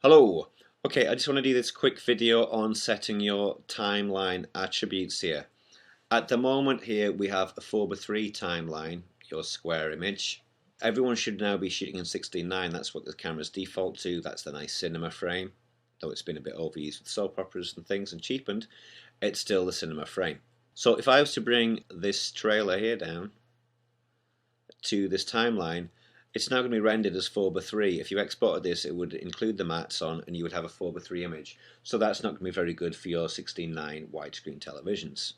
Hello. Okay, I just want to do this quick video on setting your timeline attributes here. At the moment here we have a 4:3 timeline, your square image. Everyone should now be shooting in 16:9. That's what the camera's default to. That's the nice cinema frame. Though it's been a bit overused with soap operas and things and cheapened, it's still the cinema frame. So if I was to bring this trailer here down to this timeline, it's now going to be rendered as 4:3. If you exported this, it would include the mats on and you would have a 4:3 image. So that's not going to be very good for your 16:9 widescreen televisions.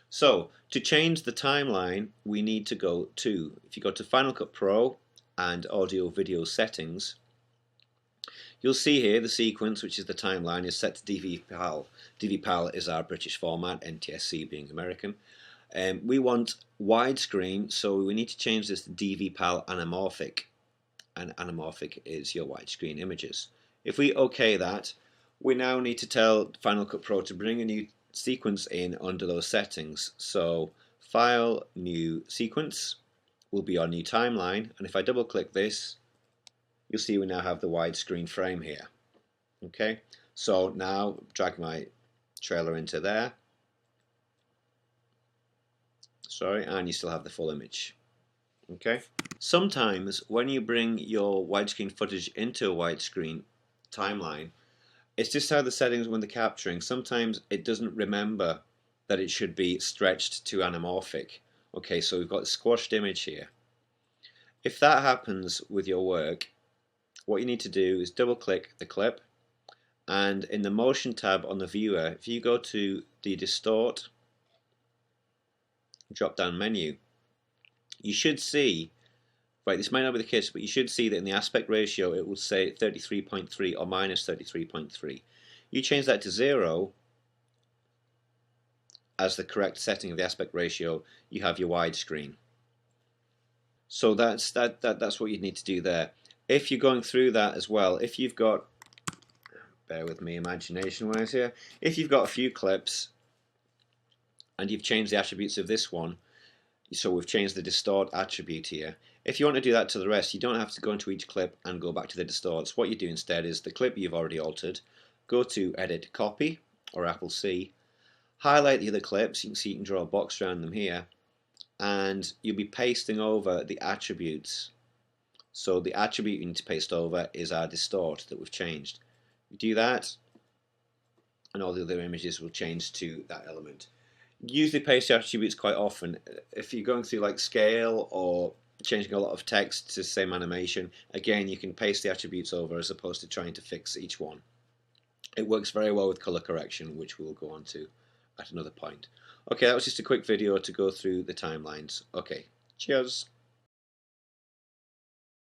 So to change the timeline, we need to go to, if you go to Final Cut Pro and Audio Video Settings, you'll see here the sequence, which is the timeline, is set to DVPAL. DVPAL is our British format, NTSC being American. We want widescreen, so we need to change this to DVPAL anamorphic, and anamorphic is your widescreen images. If we OK that, we now need to tell Final Cut Pro to bring a new sequence in under those settings. So File, New Sequence will be our new timeline, and if I double click this, you'll see we now have the widescreen frame here. Okay, so now drag my trailer into there. Sorry, and you still have the full image. Okay. Sometimes when you bring your widescreen footage into a widescreen timeline, it's just how the settings when they're capturing. Sometimes it doesn't remember that it should be stretched to anamorphic. Okay, so we've got a squashed image here. If that happens with your work, what you need to do is double click the clip, and in the motion tab on the viewer, if you go to the distort drop down menu, you should see, right, this might not be the case, but you should see that in the aspect ratio it will say 33.3 or minus 33.3. You change that to 0 as the correct setting of the aspect ratio, you have your widescreen. So that's what you need to do there. If you're going through that as well, if you've got, bear with me imagination wise here, if you've got a few clips and you've changed the attributes of this one, so we've changed the distort attribute here. If you want to do that to the rest, you don't have to go into each clip and go back to the distorts. What you do instead is the clip you've already altered, go to Edit Copy or Apple C, highlight the other clips, you can see you can draw a box around them here, and you'll be pasting over the attributes. So the attribute you need to paste over is our distort that we've changed. You do that, and all the other images will change to that element. Usually paste your attributes quite often. If you're going through like scale or changing a lot of text to the same animation, again you can paste the attributes over as opposed to trying to fix each one. It works very well with color correction, which we'll go on to at another point. Okay, that was just a quick video to go through the timelines. Okay, cheers.